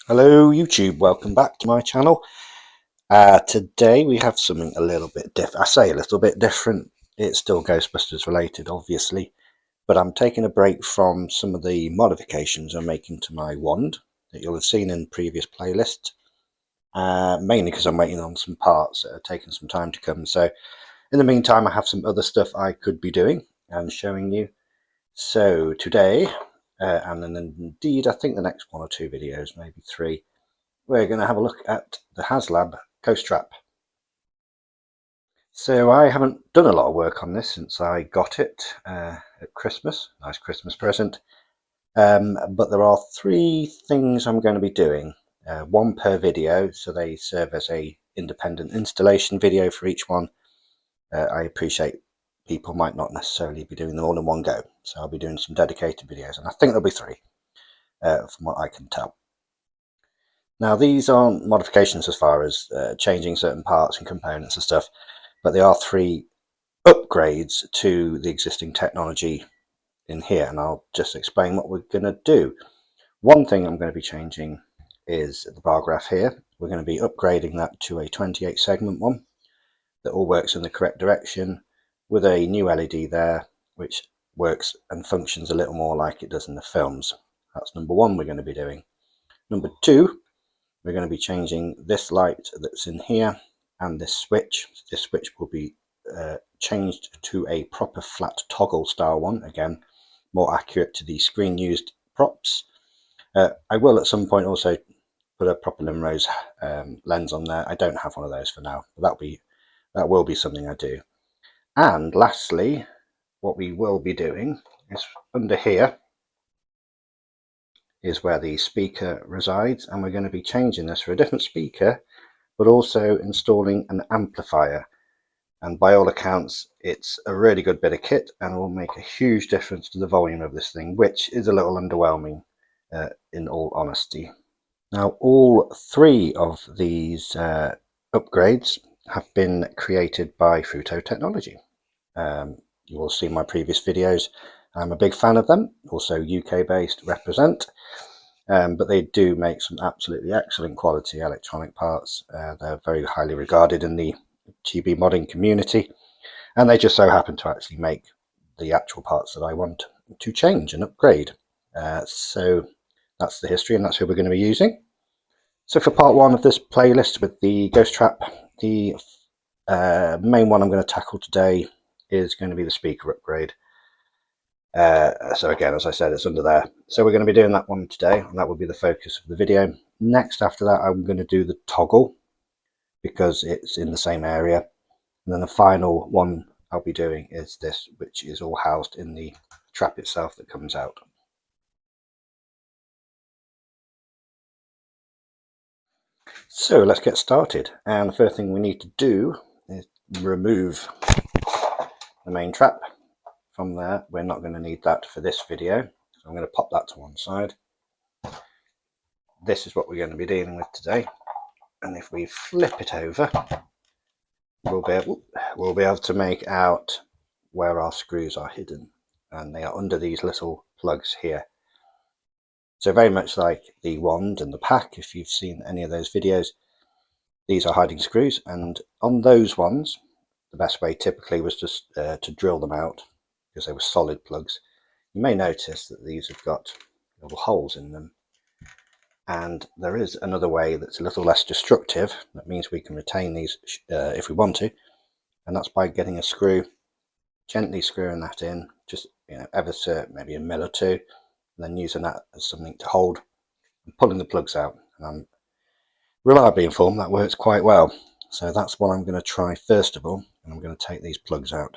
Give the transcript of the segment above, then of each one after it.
Hello YouTube, welcome back to my channel. Today we have something a little bit different. I say a little bit different, it's still Ghostbusters related obviously, but I'm taking a break from some of the modifications I'm making to my wand that you'll have seen in previous playlists, mainly because I'm waiting on some parts that are taking some time to come. So in the meantime I have some other stuff I could be doing and showing you. So today, and then indeed I think the next one or two videos, maybe three, we're going to have a look at the Haslab Ghost Trap. So I haven't done a lot of work on this since I got it at Christmas. Nice Christmas present. But there are three things I'm going to be doing. One per video, so they serve as a independent installation video for each one. I appreciate people might not necessarily be doing them all in one go, so I'll be doing some dedicated videos, and I think there'll be three, from what I can tell. Now these aren't modifications as far as changing certain parts and components and stuff, but they are three upgrades to the existing technology in here, and I'll just explain what we're going to do. One thing I'm going to be changing is the bar graph here. We're going to be upgrading that to a 28 segment one that all works in the correct direction, with a new LED there which works and functions a little more like it does in the films. That's number one we're going to be doing. Number two, we're going to be changing this light that's in here and this switch. This switch will be changed to a proper flat toggle style one, again more accurate to the screen used props. I will at some point also put a proper Limrose lens on there. I don't have one of those for now, but that will be something I do. And lastly, what we will be doing is under here is where the speaker resides, and we're going to be changing this for a different speaker, but also installing an amplifier. And by all accounts it's a really good bit of kit and will make a huge difference to the volume of this thing, which is a little underwhelming in all honesty. Now all three of these upgrades have been created by Fruto Technology. You will see my previous videos. I'm a big fan of them, also UK based represent. But they do make some absolutely excellent quality electronic parts. They're very highly regarded in the GB modding community, and they just so happen to actually make the actual parts that I want to change and upgrade. So that's the history, and that's who we're going to be using. So for part one of this playlist with the Ghost Trap, the main one I'm going to tackle today is going to be the speaker upgrade. So again, as I said, it's under there. So we're going to be doing that one today, and that will be the focus of the video. Next, after that, I'm going to do the toggle because it's in the same area. And then the final one I'll be doing is this, which is all housed in the trap itself that comes out. So let's get started. And the first thing we need to do is remove the main trap. From there, we're not going to need that for this video, so I'm going to pop that to one side. This is what we're going to be dealing with today, and if we flip it over, we'll be able to make out where our screws are hidden, and they are under these little plugs here. So very much like the wand and the pack, if you've seen any of those videos, these are hiding screws, and on those ones the best way typically was just to drill them out, because they were solid plugs. You may notice that these have got little holes in them, and there is another way that's a little less destructive. That means we can retain these if we want to, and that's by getting a screw, gently screwing that in, just ever so maybe a mil or two, and then using that as something to hold and pulling the plugs out. And I'm reliably informed that works quite well. So that's what I'm going to try first of all, and I'm going to take these plugs out.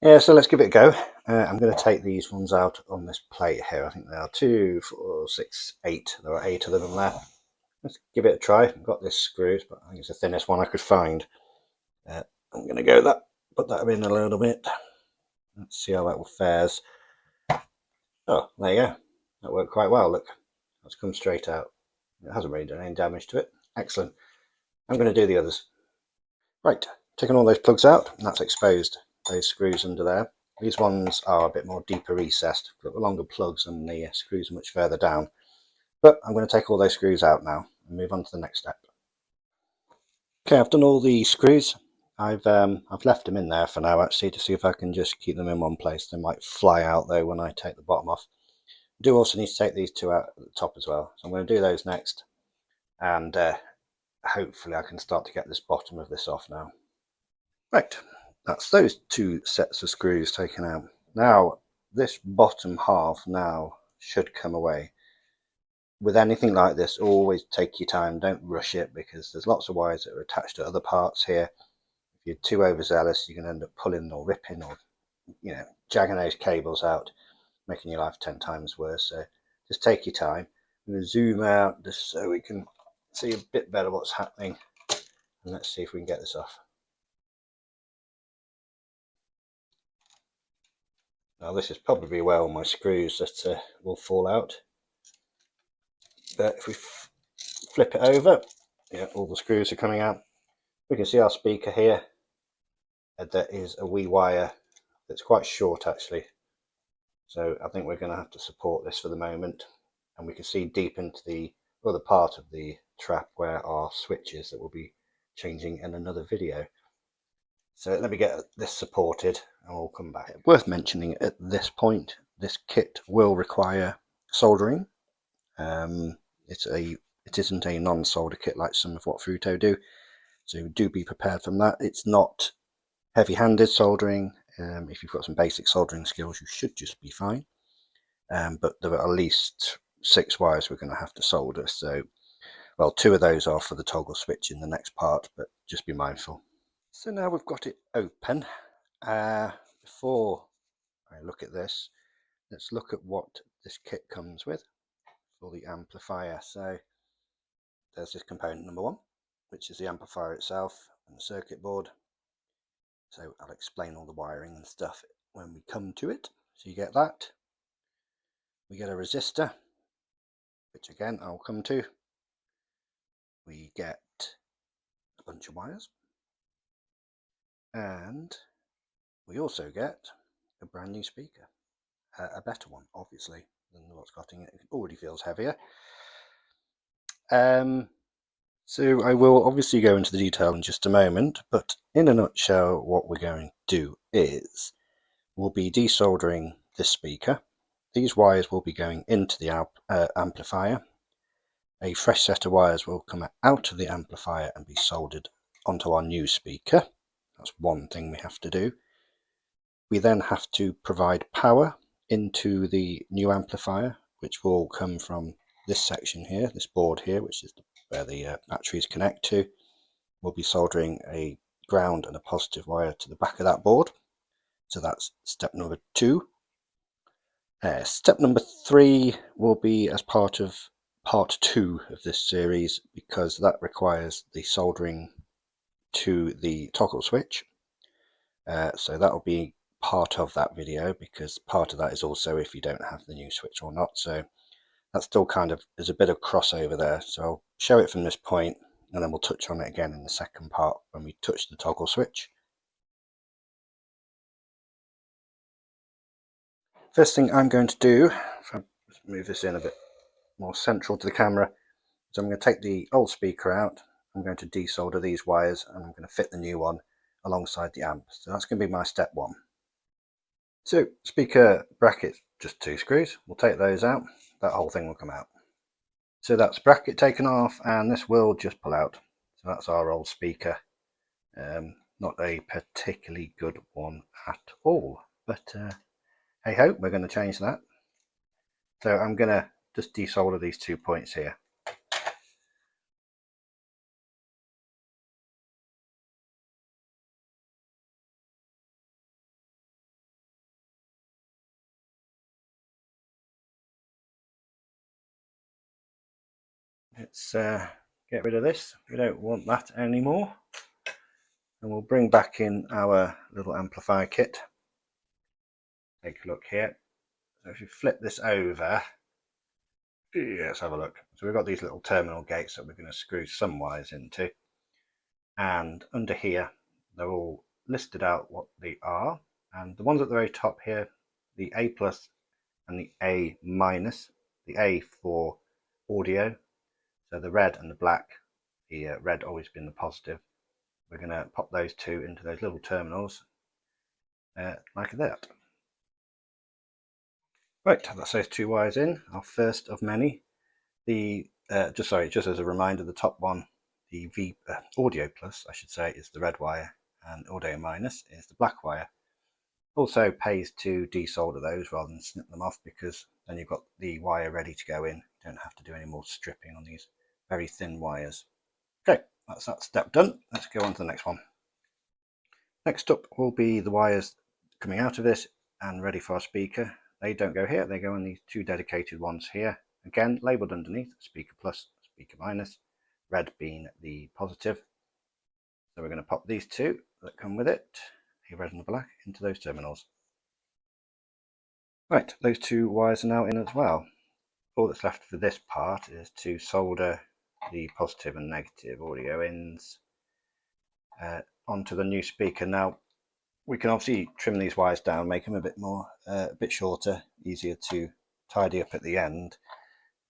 Yeah, so let's give it a go. I'm going to take these ones out on this plate here. I think there are 2, 4, 6, 8. There are 8 of them in there. Let's give it a try. I've got this screws, but I think it's the thinnest one I could find. I'm going to go that, put that in a little bit. Let's see how that fares. Oh, there you go. That worked quite well. Look, that's come straight out. It hasn't really done any damage to it. Excellent. I'm going to do the others. Right, taking all those plugs out, and that's exposed those screws under there. These ones are a bit more deeper recessed, got the longer plugs, and the screws are much further down. But I'm going to take all those screws out now and move on to the next step. Okay, I've done all the screws. I've left them in there for now actually to see if I can just keep them in one place. They might fly out though when I take the bottom off. I do also need to take these two out at the top as well, so I'm going to do those next, and hopefully I can start to get this bottom of this off now. Right, that's those two sets of screws taken out. Now this bottom half now should come away. With anything like this, always take your time, don't rush it, because there's lots of wires that are attached to other parts here. If you're too overzealous, you're going to end up pulling or ripping or jagging those cables out, making your life 10 times worse. So just take your time. I'm going to zoom out just so we can see a bit better what's happening, and let's see if we can get this off. Now this is probably where all my screws that will fall out, but if we flip it over, yeah, all the screws are coming out. We can see our speaker here. There is a wee wire that's quite short actually, so I think we're going to have to support this for the moment, and we can see deep into the other part of the trap where our switch is that we'll be changing in another video. So let me get this supported and we'll come back. Worth mentioning at this point, this kit will require soldering. It isn't a non-solder kit like some of what Fruto do, so do be prepared from that. It's not heavy-handed soldering. If you've got some basic soldering skills, you should just be fine. But there are at least 6 wires we're going to have to solder. So, well, 2 of those are for the toggle switch in the next part, but just be mindful. So now we've got it open. Before I look at this, let's look at what this kit comes with for the amplifier. So there's this component number 1, which is the amplifier itself and the circuit board. So I'll explain all the wiring and stuff when we come to it. So you get that. We get a resistor, which again I'll come to. We get a bunch of wires. And we also get a brand new speaker. A better one, obviously, than what's got in it. It already feels heavier. So I will obviously go into the detail in just a moment, but in a nutshell, what we're going to do is we'll be desoldering this speaker. These wires will be going into the amplifier. A fresh set of wires will come out of the amplifier and be soldered onto our new speaker. That's one thing we have to do. We then have to provide power into the new amplifier, which will come from this section here, this board here, which is where the batteries connect to. We'll be soldering a ground and a positive wire to the back of that board. So that's step number 2. Step number 3 will be as part of part 2 of this series, because that requires the soldering to the toggle switch. So that will be part of that video, because part of that is also if you don't have the new switch or not. So that still kind of is a bit of crossover there. So I'll show it from this point, and then we'll touch on it again in the second part when we touch the toggle switch. First thing I'm going to do, if I move this in a bit more central to the camera, is I'm going to take the old speaker out. I'm going to desolder these wires, and I'm going to fit the new one alongside the amp. So that's going to be my step 1. So speaker brackets, just 2 screws. We'll take those out. That whole thing will come out. So that's bracket taken off, and this will just pull out. So that's our old speaker. Not a particularly good one at all, but hey ho, we're going to change that. So I'm going to just desolder these 2 points here. Let's get rid of this. We don't want that anymore. And we'll bring back in our little amplifier kit. Take a look here. So if you flip this over, let's have a look. So we've got these little terminal gates that we're going to screw some wires into. And under here, they're all listed out what they are. And the ones at the very top here, the A plus and the A minus, the A for audio. So the red and the black, the red always been the positive. We're going to pop those two into those little terminals like that. Right, that's those two wires in, our first of many. The just as a reminder, the top one, the audio plus, I should say, is the red wire, and audio minus is the black wire. Also pays to desolder those rather than snip them off, because then you've got the wire ready to go in. You don't have to do any more stripping on these very thin wires. Okay, that's that step done. Let's go on to the next one. Next up will be the wires coming out of this and ready for our speaker. They don't go here, they go on these two dedicated ones here. Again, labelled underneath, speaker plus, speaker minus, red being the positive. So we're going to pop these two that come with it, the red and the black, into those terminals. Right, those two wires are now in as well. All that's left for this part is to solder the positive and negative audio ins onto the new speaker. Now, we can obviously trim these wires down, make them a bit shorter, easier to tidy up at the end.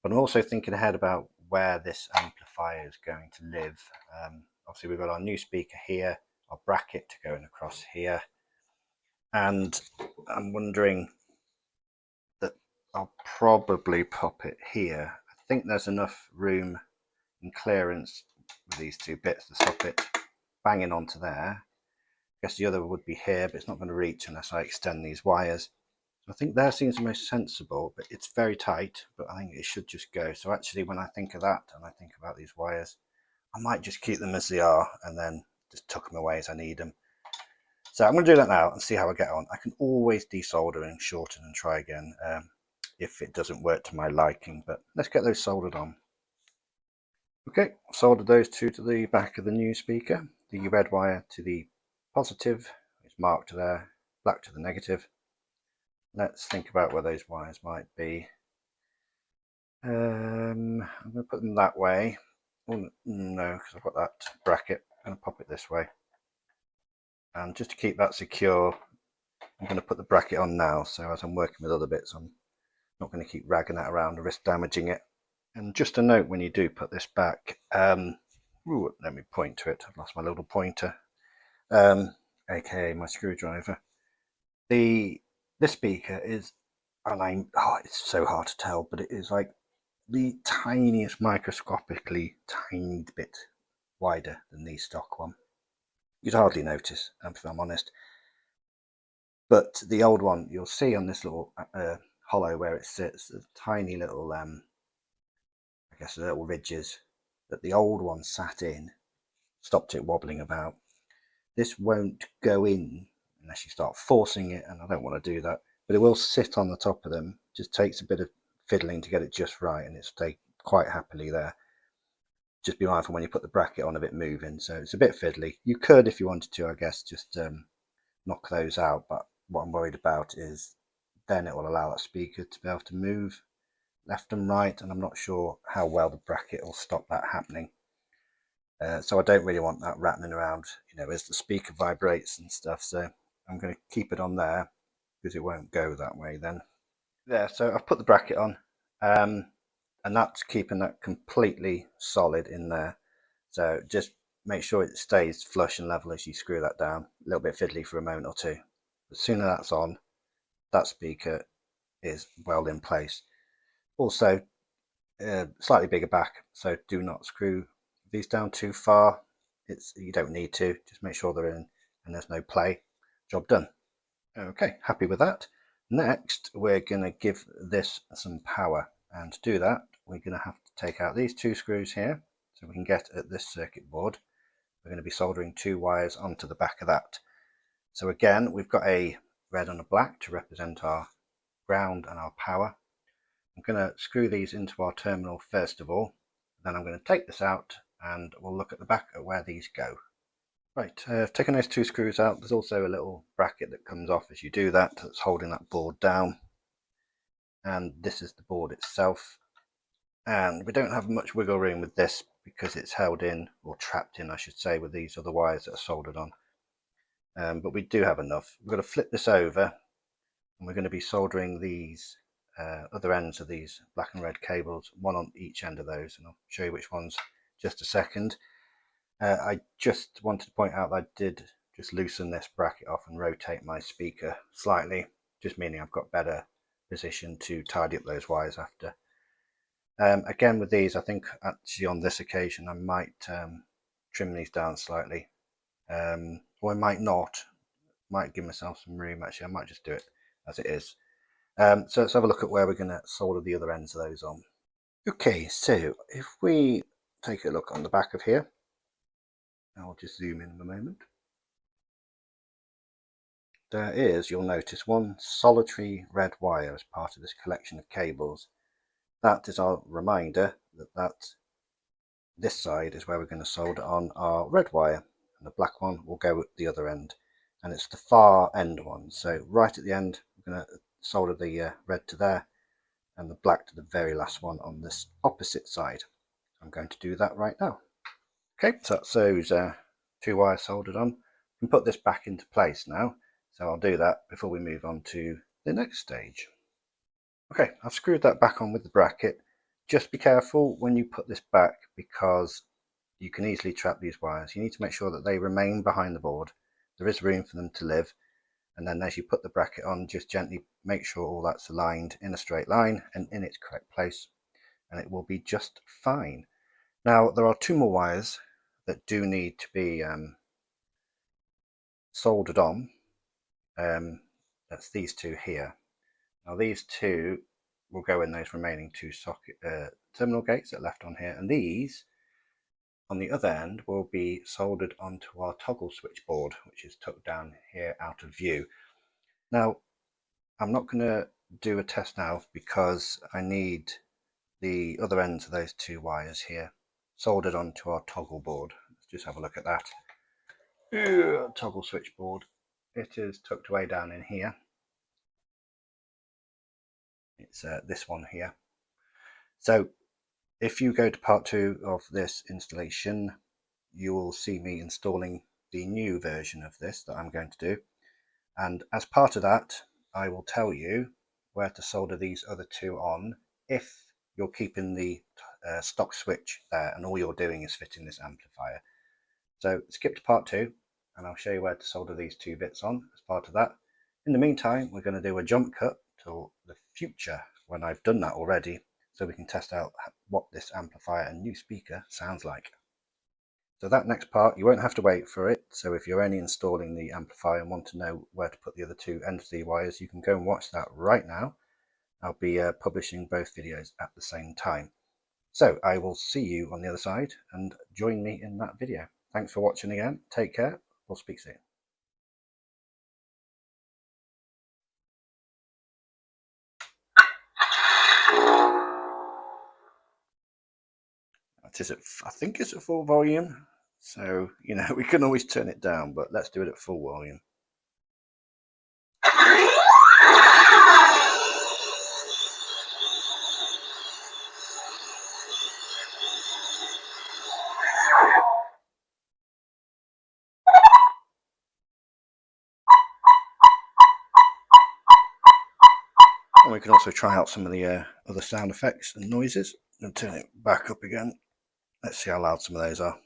But I'm also thinking ahead about where this amplifier is going to live. Obviously, we've got our new speaker here, our bracket going across here, and I'm wondering that I'll probably pop it here. I think there's enough room and clearance with these two bits to stop it banging onto there. I guess the other would be here, but it's not going to reach unless I extend these wires. So I think there seems the most sensible, but it's very tight, but I think it should just go. So actually, when I think of that and I think about these wires, I might just keep them as they are and then just tuck them away as I need them. So I'm going to do that now and see how I get on. I can always desolder and shorten and try again if it doesn't work to my liking, but let's get those soldered on. Okay, soldered those two to the back of the new speaker. The red wire to the positive is marked there, black to the negative. Let's think about where those wires might be. I'm going to put them that way. Oh, no, because I've got that bracket. I'm going to pop it this way. And just to keep that secure, I'm going to put the bracket on now. So as I'm working with other bits, I'm not going to keep ragging that around and risk damaging it. And just a note when you do put this back, let me point to it. I've lost my little pointer, aka my screwdriver. This speaker is, it's so hard to tell, but it is like the tiniest, microscopically tiny bit wider than the stock one. You'd hardly notice, if I'm honest. But the old one, you'll see on this little hollow where it sits, the tiny little, I guess, little ridges that the old one sat in, stopped it wobbling about. This won't go in unless you start forcing it, and I don't want to do that. But it will sit on the top of them. Just takes a bit of fiddling to get it just right, and it'll stay quite happily there. Just be mindful when you put the bracket on of it moving, so it's a bit fiddly. You could, if you wanted to, I guess, just knock those out, but what I'm worried about is then it will allow that speaker to be able to move left and right, and I'm not sure how well the bracket will stop that happening. So I don't really want that rattling around, as the speaker vibrates and stuff. So I'm going to keep it on there because it won't go that way then. There, so I've put the bracket on, and that's keeping that completely solid in there. So just make sure it stays flush and level as you screw that down. A little bit fiddly for a moment or two. As soon as that's on, that speaker is well in place. Also, slightly bigger back, so do not screw these down too far. You don't need to. Just make sure they're in and there's no play. Job done. Okay, happy with that. Next, we're going to give this some power, and to do that, we're going to have to take out these two screws here so we can get at this circuit board. We're going to be soldering two wires onto the back of that. So again, we've got a red and a black to represent our ground and our power. I'm going to screw these into our terminal first of all, then I'm going to take this out and we'll look at the back at where these go. Right, I've taken those two screws out. There's also a little bracket that comes off as you do that, that's holding that board down. And this is the board itself. And we don't have much wiggle room with this because it's held in, or trapped in I should say, with these other wires that are soldered on. But we do have enough. We're going to flip this over and we're going to be soldering these other ends of these black and red cables, one on each end of those, and I'll show you which ones just a second. I just wanted to point out that I did just loosen this bracket off and rotate my speaker slightly, just meaning I've got better position to tidy up those wires after. Again with these, I think actually on this occasion I might trim these down slightly, or I might not, might give myself some room. Actually I might just do it as it is. So let's have a look at where we're going to solder the other ends of those on. Okay, so if we take a look on the back of here, I'll just zoom in a moment. There is, you'll notice, one solitary red wire as part of this collection of cables. That is our reminder that this side is where we're going to solder on our red wire, and the black one will go at the other end, and it's the far end one. So right at the end we're going to solder the red to there and the black to the very last one on this opposite side. I'm going to do that right now. Okay, so that's those two wires soldered on. We can put this back into place now, so I'll do that before we move on to the next stage. Okay, I've screwed that back on with the bracket. Just be careful when you put this back because you can easily trap these wires. You need to make sure that they remain behind the board. There is room for them to live, and then as you put the bracket on, just gently make sure all that's aligned in a straight line and in its correct place, and it will be just fine. Now there are two more wires that do need to be soldered on. That's these two here. Now these two will go in those remaining two socket terminal gates that are left on here, and these on the other end will be soldered onto our toggle switchboard, which is tucked down here out of view. Now I'm not going to do a test now because I need the other ends of those two wires here soldered onto our toggle board. Let's just have a look at that. Toggle switchboard. It is tucked away down in here. It's this one here. So if you go to part 2 of this installation, you will see me installing the new version of this that I'm going to do, and as part of that I will tell you where to solder these other two on if you're keeping the stock switch there and all you're doing is fitting this amplifier. So skip to part 2 and I'll show you where to solder these two bits on as part of that. In the meantime, we're going to do a jump cut to the future when I've done that already, so we can test out what this amplifier and new speaker sounds like. So that next part, you won't have to wait for it. So if you're only installing the amplifier and want to know where to put the other two ends of the wires, you can go and watch that right now. I'll be publishing both videos at the same time. So I will see you on the other side and join me in that video. Thanks for watching again. Take care. We'll speak soon. I think it's at full volume, so we can always turn it down, but let's do it at full volume. And we can also try out some of the other sound effects and noises and turn it back up again. Let's see how loud some of those are.